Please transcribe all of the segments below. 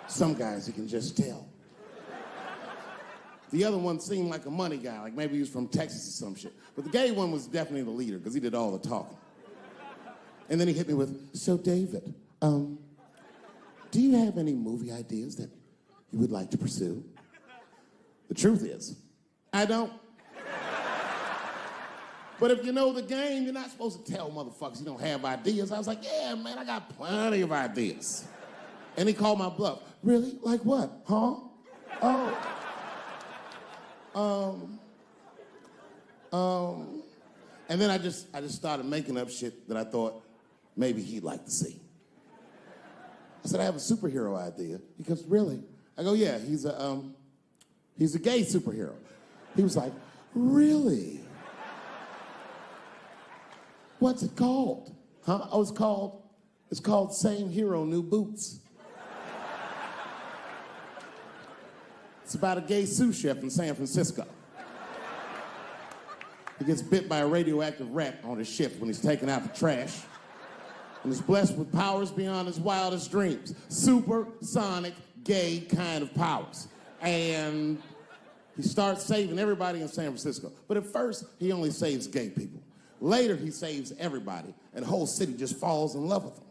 Some guys you can just tell. The other one seemed like a money guy, like maybe he was from Texas or some shit. But the gay one was definitely the leader, because he did all the talking. And then he hit me with, so David, do you have any movie ideas that you would like to pursue? The truth is, I don't. But if you know the game, you're not supposed to tell motherfuckers you don't have ideas. I was like, yeah, man, I got plenty of ideas. And he called my bluff. Really? Like what? Huh? And then I just started making up shit that I thought maybe he'd like to see. I said, I have a superhero idea. He goes, really? I go, yeah, he's a gay superhero. He was like, really? What's it called? Huh? Oh, it's called Same Hero, New Boots. It's about a gay sous chef in San Francisco. He gets bit by a radioactive rat on his shift when he's taking out the trash, and is blessed with powers beyond his wildest dreams. Supersonic, gay kind of powers. And he starts saving everybody in San Francisco. But at first, he only saves gay people. Later, he saves everybody, and the whole city just falls in love with him.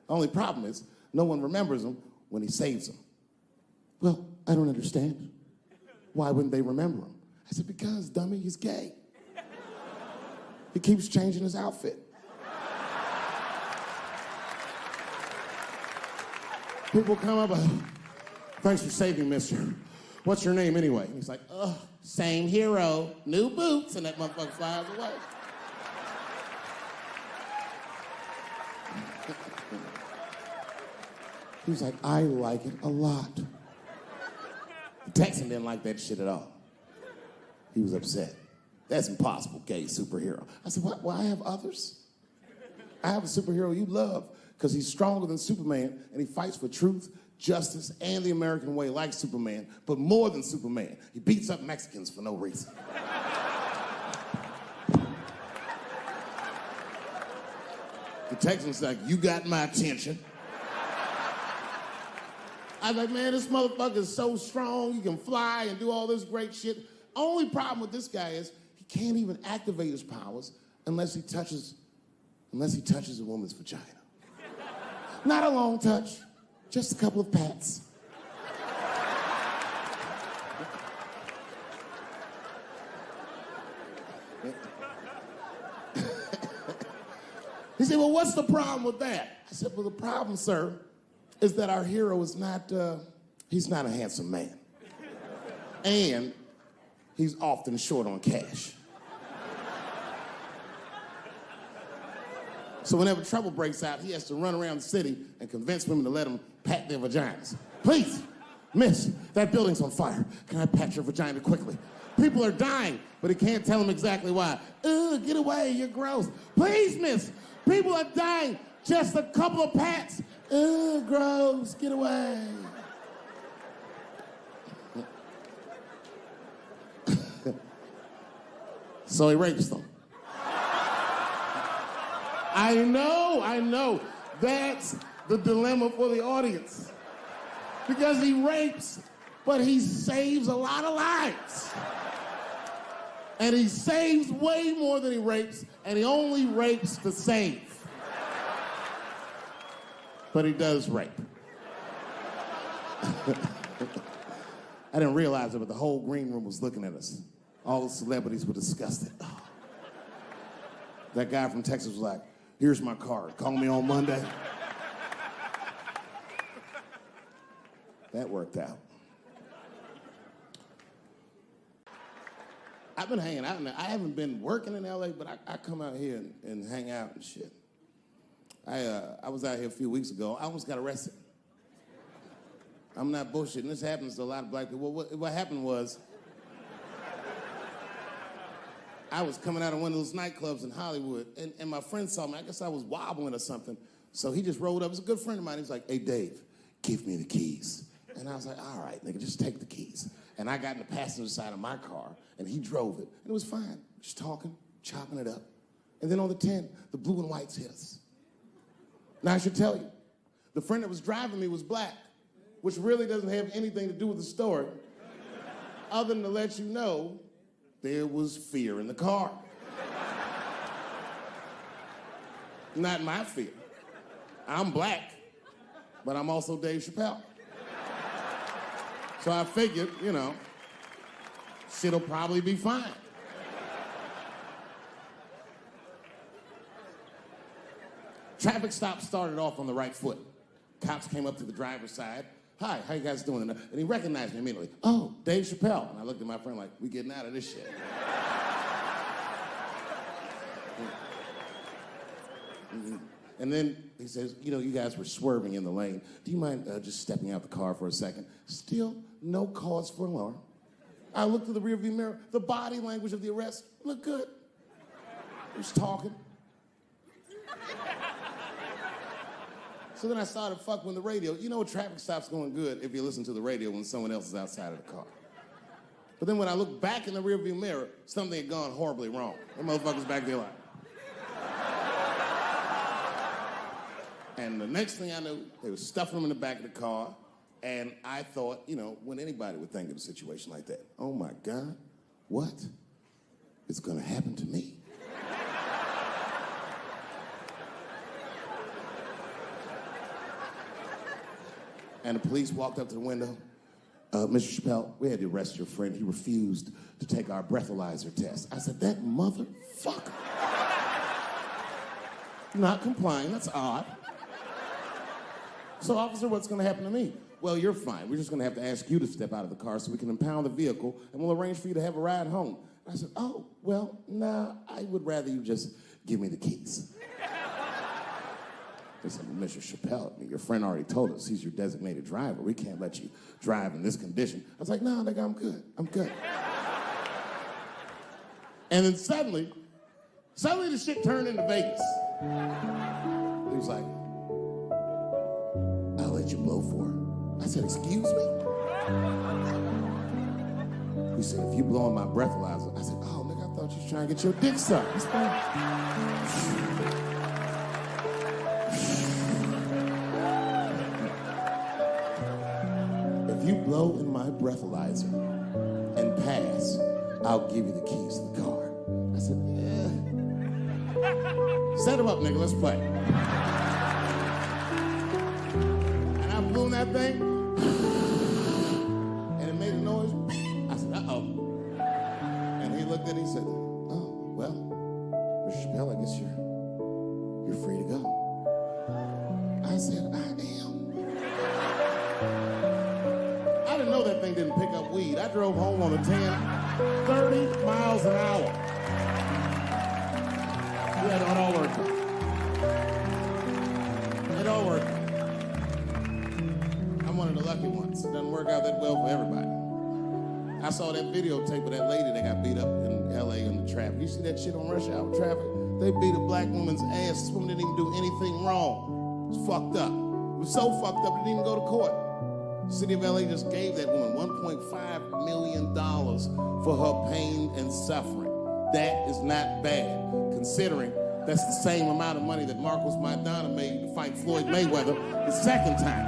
The only problem is, no one remembers him when he saves them. Well, I don't understand. Why wouldn't they remember him? I said, because, dummy, he's gay. He keeps changing his outfit. People come up, thanks for saving, mister. What's your name anyway? And he's like, same hero, new boots, and that motherfucker flies away. He was like, I like it a lot. The Texan didn't like that shit at all. He was upset. That's impossible, gay superhero. I said, what? Well, I have others. I have a superhero you love, because he's stronger than Superman, and he fights for truth, justice, and the American way like Superman, but more than Superman. He beats up Mexicans for no reason. The Texan's like, you got my attention. I was like, man, this motherfucker is so strong, he can fly and do all this great shit. Only problem with this guy is he can't even activate his powers unless he touches a woman's vagina. Not a long touch, just a couple of pats. He said, well, what's the problem with that? I said, well, the problem, sir, is that our hero is not, he's not a handsome man. And he's often short on cash. So whenever trouble breaks out, he has to run around the city and convince women to let him pat their vaginas. Please, miss, that building's on fire. Can I pat your vagina quickly? People are dying, but he can't tell them exactly why. Ugh, get away, you're gross. Please, miss, people are dying. Just a couple of pats. Ugh, gross, get away. So he rapes them. I know. That's the dilemma for the audience. Because he rapes, but he saves a lot of lives. And he saves way more than he rapes, and he only rapes to save. But he does rape. I didn't realize it, but the whole green room was looking at us. All the celebrities were disgusted. Oh. That guy from Texas was like, here's my card. Call me on Monday. That worked out. I've been hanging out. I haven't been working in LA, but I come out here and hang out and shit. I was out here a few weeks ago. I almost got arrested. I'm not bullshitting. This happens to a lot of black people. What happened was, I was coming out of one of those nightclubs in Hollywood, and my friend saw me. I guess I was wobbling or something. So he just rolled up. He's a good friend of mine. He was like, hey, Dave, give me the keys. And I was like, all right, nigga, just take the keys. And I got in the passenger side of my car, and he drove it. And it was fine. Just talking, chopping it up. And then on the 10, the blue and whites hit us. Now, I should tell you, the friend that was driving me was black. which really doesn't have anything to do with the story, other than to let you know there was fear in the car. Not my fear. I'm black, but I'm also Dave Chappelle. So I figured, shit'll probably be fine. Traffic stop started off on the right foot. Cops came up to the driver's side. Hi, how you guys doing? And he recognized me immediately. Oh, Dave Chappelle. And I looked at my friend like, we getting out of this shit. And then he says, you guys were swerving in the lane. Do you mind just stepping out the car for a second? Still no cause for alarm. I looked through the rearview mirror. The body language of the arrest looked good. He was talking. So then I started fucking with the radio. Traffic stop's going good if you listen to the radio when someone else is outside of the car. But then when I looked back in the rearview mirror, something had gone horribly wrong. The motherfucker's back there like. And the next thing I knew, they were stuffing him in the back of the car. And I thought, when anybody would think of a situation like that, oh my God, what is gonna happen to me? And the police walked up to the window. Mr. Chappelle, we had to arrest your friend. He refused to take our breathalyzer test. I said, that motherfucker. Not complying, that's odd. So, officer, what's gonna happen to me? Well, you're fine. We're just gonna have to ask you to step out of the car so we can impound the vehicle, and we'll arrange for you to have a ride home. I said, oh, well, nah, I would rather you just give me the keys. They said, well, Mr. Chappelle, your friend already told us he's your designated driver. We can't let you drive in this condition. I was like, no, nigga, I'm good. I'm good. And then suddenly the shit turned into Vegas. He was like, I'll let you blow for it. I said, excuse me? He said, if you blow on my breathalyzer. I said, oh, nigga, I thought you was trying to get your dick sucked. If you blow in my breathalyzer and pass, I'll give you the keys to the car. I said, set him up, nigga, let's play. And I blew in that thing, and it made a noise. I said, uh-oh. And he looked at it, he said, oh, well, Mr. Chappelle, I guess you're free to go. I said, I am. I didn't know that thing didn't pick up weed. I drove home on the 10, 30 miles an hour. Yeah, it all worked. It all worked. I'm one of the lucky ones. It doesn't work out that well for everybody. I saw that videotape of that lady that got beat up in L.A. in the traffic. You see that shit on rush hour traffic? They beat a black woman's ass. This woman didn't even do anything wrong. It was fucked up. It was so fucked up it didn't even go to court. The city of LA just gave that woman $1.5 million for her pain and suffering. That is not bad, considering that's the same amount of money that Marcos Maidana made to fight Floyd Mayweather the second time.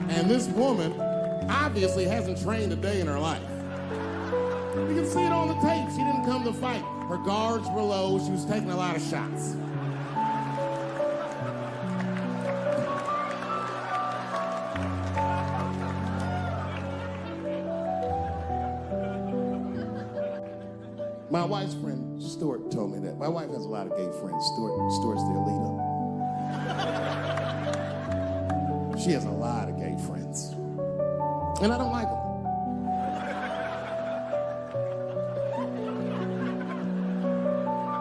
And this woman obviously hasn't trained a day in her life. You can see it on the tape. She didn't come to fight. Her guards were low. She was taking a lot of shots. My wife's friend, Stuart, told me that. My wife has a lot of gay friends. Stuart's their leader. She has a lot of gay friends. And I don't like them.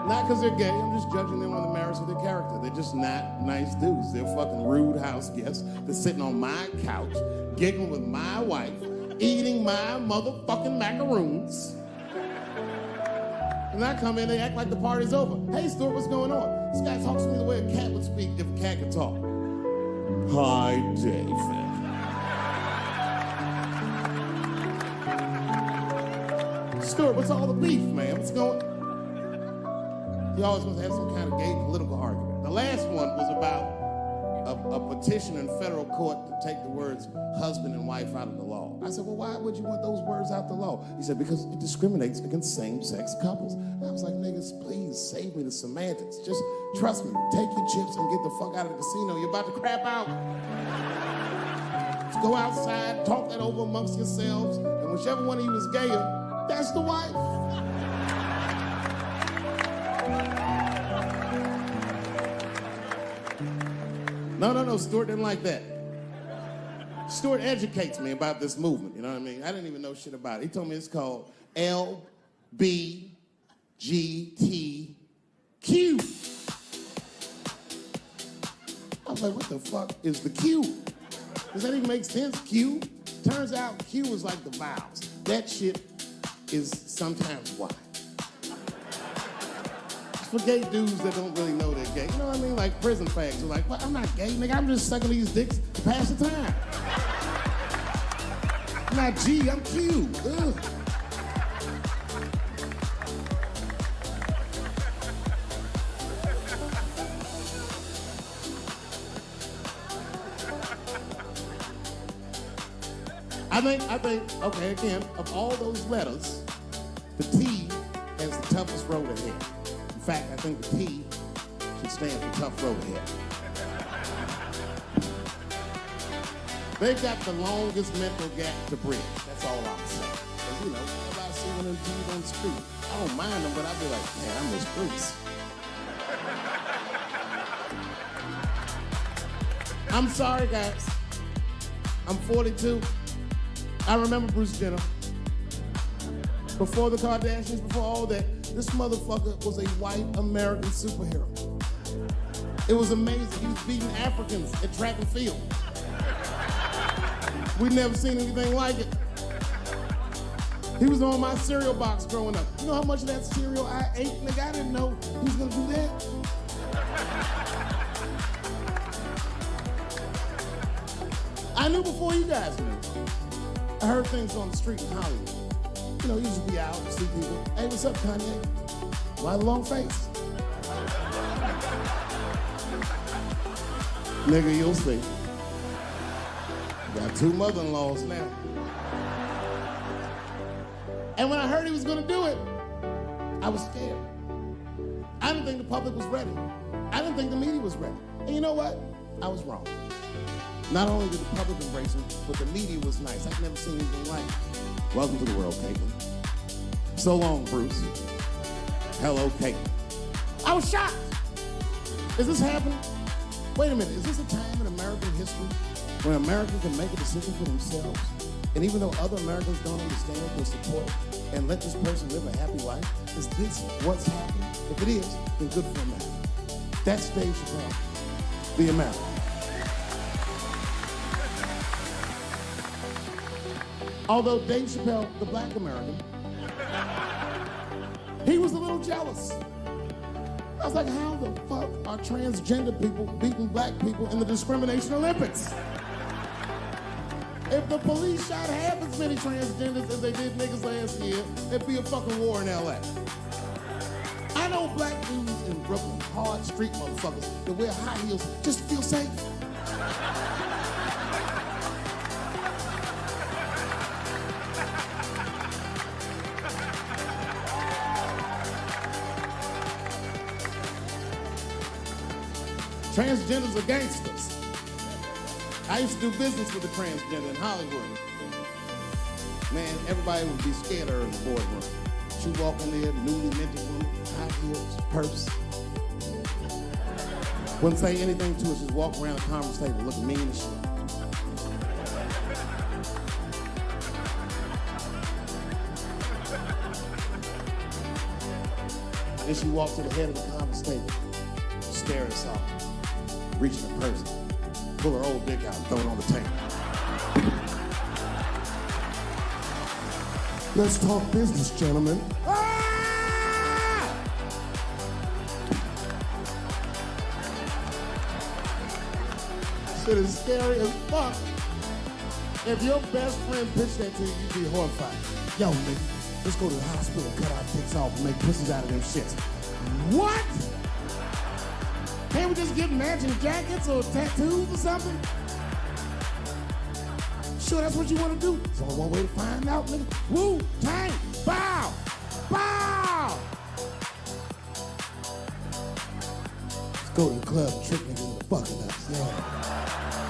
Not because they're gay, I'm just judging them on the merits of their character. They're just not nice dudes. They're fucking rude house guests. They're sitting on my couch, giggling with my wife, eating my motherfucking macaroons. And I come in, they act like the party's over. Hey, Stuart, what's going on? This guy talks to me the way a cat would speak if a cat could talk. Hi, Dave. Stuart, what's all the beef, man? What's going on? He always wants to have some kind of gay political argument. The last one was about a petition in federal court to take the words husband and wife out of the law. I said, well, why would you want those words out the law? He said, because it discriminates against same-sex couples. I was like, niggas, please save me the semantics. Just trust me. Take your chips and get the fuck out of the casino. You're about to crap out. Just go outside, talk that over amongst yourselves, and whichever one of you is gayer, that's the wife. No, Stuart didn't like that. Stuart educates me about this movement, you know what I mean? I didn't even know shit about it. He told me it's called LBGTQ. I was like, what the fuck is the Q? Does that even make sense, Q? Turns out Q is like the vowels. That shit is sometimes Y. For gay dudes that don't really know they're gay. You know what I mean? Like prison fags are like, well, I'm not gay, nigga. I'm just sucking these dicks to pass the time. I'm not G, I'm Q. Ugh. I think, okay, again, of all those letters, the T has the toughest road ahead. In fact, I think the T should stand for tough road ahead. They've got the longest mental gap to bridge. That's all I'm saying. Because, you know, if I see one of them dudes on the street, I don't mind them, but I'll be like, man, I miss Bruce. I'm sorry, guys. I'm 42. I remember Bruce Jenner. Before the Kardashians, before all that, this motherfucker was a white American superhero. It was amazing. He was beating Africans at track and field. We'd never seen anything like it. He was on my cereal box growing up. You know how much of that cereal I ate? Nigga, I didn't know he was gonna do that. I knew before you guys knew. I heard things on the street in Hollywood. You know, you used to be out and see people. Hey, what's up, Kanye? Why the long face? Nigga, you'll see. Got 2 mother-in-laws now. And when I heard he was gonna do it, I was scared. I didn't think the public was ready. I didn't think the media was ready. And you know what? I was wrong. Not only did the public embrace him, but the media was nice. I've never seen anything like it. Welcome to the world, Caitlin. So long, Bruce. Hello, Caitlin. I was shocked. Is this happening? Wait a minute, is this a time in American history where Americans can make a decision for themselves? And even though other Americans don't understand their support and let this person live a happy life, is this what's happening? If it is, then good for America. That's Dave Chappelle, the American. Although Dave Chappelle, the black American, he was a little jealous. I was like, how the fuck are transgender people beating black people in the discrimination Olympics? If the police shot half as many transgenders as they did niggas last year, it'd be a fucking war in LA. I know black dudes in Brooklyn, hard street motherfuckers that wear high heels just to feel safe. Transgenders are gangsters. I used to do business with the transgender in Hollywood. Man, everybody would be scared of her in the boardroom. She'd walk in there, newly minted woman, high heels, purse. Wouldn't say anything to her, she'd walk around the conference table looking mean as shit. Then she walked to the head of the conference table, stare at us all. Reach in her purse, pull her old dick out and throw it on the table. Let's talk business, gentlemen. Ah! Shit is scary as fuck. If your best friend pitched that to you, you'd be horrified. Yo, nigga, let's go to the hospital and cut our dicks off and make pussies out of them shits. What? Can't we just get matching jackets or tattoos or something? Sure that's what you want to do? There's only one way to find out, nigga. Wu-Tang, bow, bow. Let's go to the club and trick niggas into fucking us, yeah.